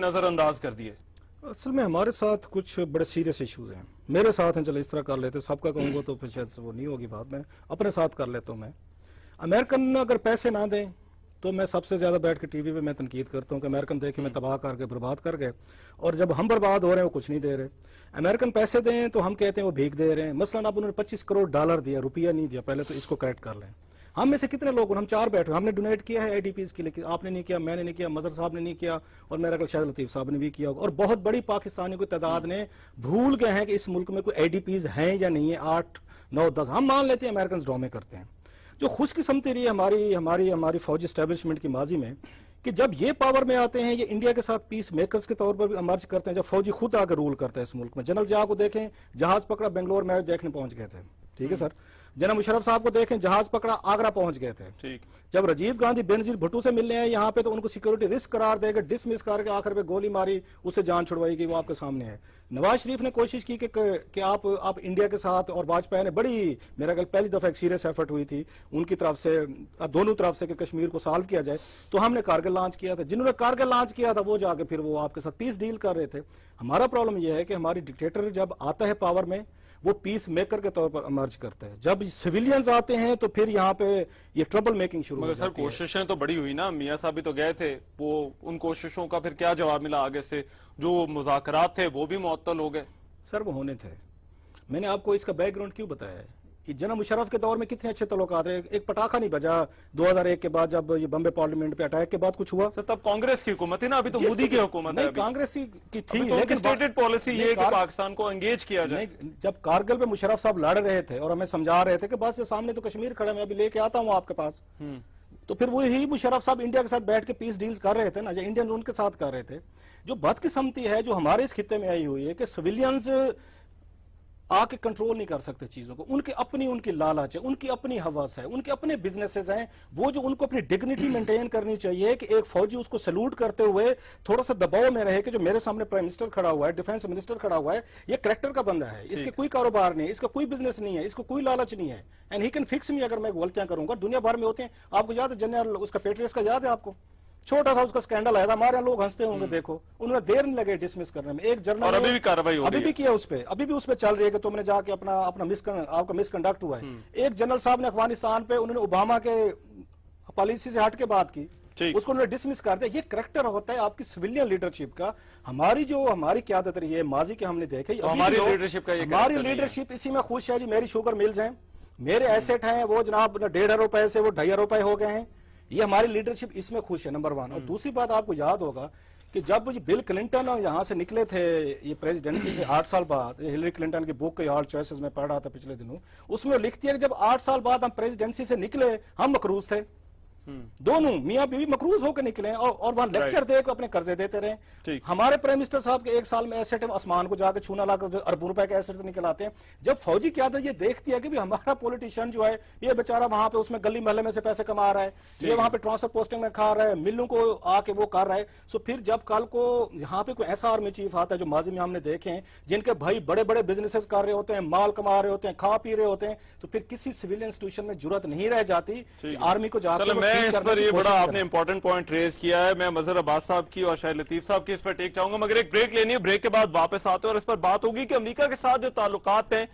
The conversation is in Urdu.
نظر انداز کر دیے؟ اصل میں ہمارے ساتھ کچھ بڑے سیریس ایشوز ہیں، میرے ساتھ ہیں، چلو اس طرح کر لیتے، سب کا کہوں گا تو پھر شاید وہ نہیں ہوگی بات، میں اپنے ساتھ کر لیتا ہوں۔ میں امریکن اگر پیسے نہ دیں تو میں سب سے زیادہ بیٹھ کے ٹی وی پہ میں تنقید کرتا ہوں کہ امریکن دیکھیں میں تباہ کر کے برباد کر گئے، اور جب ہم برباد ہو رہے ہیں وہ کچھ نہیں دے رہے۔ امریکن پیسے دیں تو ہم کہتے ہیں وہ بھیک دے رہے ہیں، مثلا اب انہوں نے $25 کروڑ دیا، روپیہ نہیں دیا، پہلے تو اس کو کریکٹ کر لیں۔ ہم میں سے کتنے لوگ، ہم 4 بیٹھے، ہم نے ڈونیٹ کیا ہے IDPs کے لیے، آپ نے نہیں کیا، میں نے نہیں کیا، مظہر صاحب نے نہیں کیا، اور میرا خیال شاہد لطیف صاحب نے بھی کیا ہوگا، اور بہت بڑی پاکستانیوں کی تعداد نے بھول گئے ہیں کہ اس ملک میں کوئی IDPs ہیں یا نہیں ہے، 8 9 10 ہم مان لیتے ہیں امریکنز ڈرامے کرتے ہیں۔ جو خوش قسمتی رہی ہے ہماری فوجی اسٹیبلشمنٹ کی ماضی میں کہ جب یہ پاور میں آتے ہیں، یہ انڈیا کے ساتھ پیس میکرز کے طور پر بھی امرج کرتے ہیں، جب فوجی خود آ کے رول کرتا ہے اس ملک میں۔ جنرل جہاں کو دیکھیں، جہاز پکڑا بنگلور میچ دیکھنے پہنچ گئے تھے، ٹھیک ہے سر۔ جناب مشرف صاحب کو دیکھیں، جہاز پکڑا آگرہ پہنچ گئے تھے۔ جب راجیو گاندھی بینظیر بھٹو سے ملنے ہیں یہاں پہ تو ان کو سیکورٹی رسک قرار دے کے ڈسمس کر کے آخر پہ گولی ماری، اسے جان چھڑوائی گئی، وہ آپ کے سامنے ہے۔ نواز شریف نے کوشش کی کہ آپ انڈیا کے ساتھ، اور واجپئی نے بڑی، میرا خیال پہلی دفعہ ایک سیریس ایفرٹ ہوئی تھی ان کی طرف سے، دونوں طرف سے، کہ کشمیر کو سالو کیا جائے، تو ہم نے کارگل لانچ کیا تھا۔ جنہوں نے کارگل لانچ کیا تھا وہ جا کے پھر وہ آپ کے ساتھ پیس ڈیل کر رہے تھے۔ ہمارا پرابلم یہ ہے کہ ہماری ڈکٹیٹر جب آتا ہے پاور میں وہ پیس میکر کے طور پر امرج کرتا ہے، جب سویلینز آتے ہیں تو پھر یہاں پہ یہ ٹربل میکنگ شروع ہو جاتی ہے۔ مگر سر کوششیں تو بڑی ہوئی نا، میاں صاحب بھی تو گئے تھے، وہ ان کوششوں کا پھر کیا جواب ملا آگے سے؟ جو مذاکرات تھے وہ بھی معطل ہو گئے۔ سر وہ ہونے تھے، میں نے آپ کو اس کا بیک گراؤنڈ کیوں بتایا ہے کہ جناب مشرف کے دور میں کتنے اچھے تعلقات رہے، ایک پٹاخہ نہیں بجا 2001 کے بعد جب یہ بمبے پارلیمنٹ پہ اٹیک کے بعد کچھ ہوا۔ سر تب کانگریس کی حکومت تھی نا، ابھی تو مودی کی حکومت ہے۔ نہیں کانگریسی کی تھی، لیکن اسٹیٹڈ پالیسی یہ ہے کہ پاکستان کو انگیج کیا جائے۔ جب کارگل پہ مشرف صاحب لڑ رہے تھے اور ہمیں سمجھا رہے تھے کہ بس سامنے تو کشمیر کھڑا، میں ابھی لے کے آتا ہوں آپ کے پاس، تو پھر وہی مشرف صاحب انڈیا کے ساتھ بیٹھ کے پیس ڈیلز کر رہے تھے نا، جو انڈین ان کے ساتھ کر رہے تھے۔ جو بدقسمتی ہے جو ہمارے اس خطے میں آئی ہوئی ہے کہ سویلینز آ کے کنٹرول نہیں کر سکتے چیزوں کو، ان کی لالچ ہے، ان کی اپنی حواس ہے، ان کے اپنے بزنسز ہیں، وہ جو ان کو اپنی ڈگنیٹی مینٹین کرنی چاہیے کہ ایک فوجی اس کو سلوٹ کرتے ہوئے تھوڑا سا دباؤ میں رہے کہ جو میرے سامنے پرائم منسٹر کھڑا ہوا ہے، ڈیفنس منسٹر کھڑا ہوا ہے، یہ کریکٹر کا بندہ ہے، اس کے کوئی کاروبار نہیں ہے، اس کا کوئی بزنس نہیں ہے، اس کو کوئی لالچ نہیں ہے، اینڈ ہی کین فکس می اگر میں غلطیاں کروں گا۔ دنیا بھر میں ہوتے ہیں، آپ کو یاد ہے جنرل اس کا پیٹریس کا یاد ہے آپ کو، چھوٹا سا اس کا سکینڈل آیا تھا، ہمارے یہاں لوگ ہنستے ہوں گے، دیکھو انہوں نے دیر نہیں لگے ڈسمس کرنے میں، ایک جرنل، اور ابھی بھی کارروائی ہو رہی ہے، ابھی بھی کیا اس پہ، ابھی بھی اس پہ چل رہی ہے کہ تم نے جا کے اپنا آپ کا مس کنڈکٹ ہوا ہے۔ ایک جنرل صاحب نے افغانستان پہ انہوں نے اوباما کے پالیسی سے ہٹ کے بات کی، اس کو انہوں نے ڈسمس کر دیا۔ یہ کریکٹر ہوتا ہے آپ کی سویلین لیڈرشپ کا۔ ہماری قیادت رہی ہے ماضی کے، ہم نے دیکھے ہماری لیڈرشپ اسی میں خوش ہے جی، میری شوگر ملز ہیں، میرے ایسٹ ہیں، وہ جناب 1.5 روپے سے وہ 2.5 روپے ہو گئے ہیں، یہ ہماری لیڈرشپ اس میں خوش ہے، نمبر 1۔ اور دوسری بات آپ کو یاد ہوگا کہ جب بل کلنٹن یہاں سے نکلے تھے یہ پریزیڈنسی سے 8 سال بعد، ہلری کلنٹن کی بک ہارڈ چوائسز میں پڑھ رہا تھا پچھلے دنوں، اس میں لکھتی ہے کہ جب 8 سال بعد ہم پریزیڈنسی سے نکلے ہم مقروض تھے، دونوں میاں بیوی مقروض ہو کے نکلے اور وہاں لیکچر دے کے اپنے قرضے دیتے رہے۔ ہمارے پرائم منسٹر صاحب کے 1 سال میں ایسٹ آسمان کو جا کے چھونا لا کر اربوں روپے کے ایسٹ نکل آتے ہیں۔ جب فوجی قیادت یہ دیکھتی ہے کہ ہمارا پولیٹیشین جو ہے یہ بیچارہ وہاں پہ اس میں گلی محلے میں سے پیسے کما رہا ہے، یہ وہاں پہ ٹرانسفر پوسٹنگ میں کھا رہا ہے، ملوں کو آ کے وہ کر رہا ہے، سو پھر جب کل کو یہاں پہ کوئی ایسا آرمی چیف آتا ہے جو ماضی میں ہم نے دیکھے ہیں جن کے بھائی بڑے بڑے بزنسز کر رہے ہوتے ہیں، مال کما رہے ہوتے ہیں، کھا پی رہے ہوتے ہیں، تو پھر کسی سویلین انسٹیٹیوشن میں جرات نہیں رہ جاتی کہ آرمی کو جا کے آپ نے امپورٹنٹ پوائنٹ ریز کیا ہے۔ میں مظہر عباس صاحب کی اور شاہد لطیف صاحب کی اس پر ٹیک چاہوں گا، مگر ایک بریک لینی ہے، بریک کے بعد واپس آتے ہیں اور اس پر بات ہوگی کہ امریکہ کے ساتھ جو تعلقات ہیں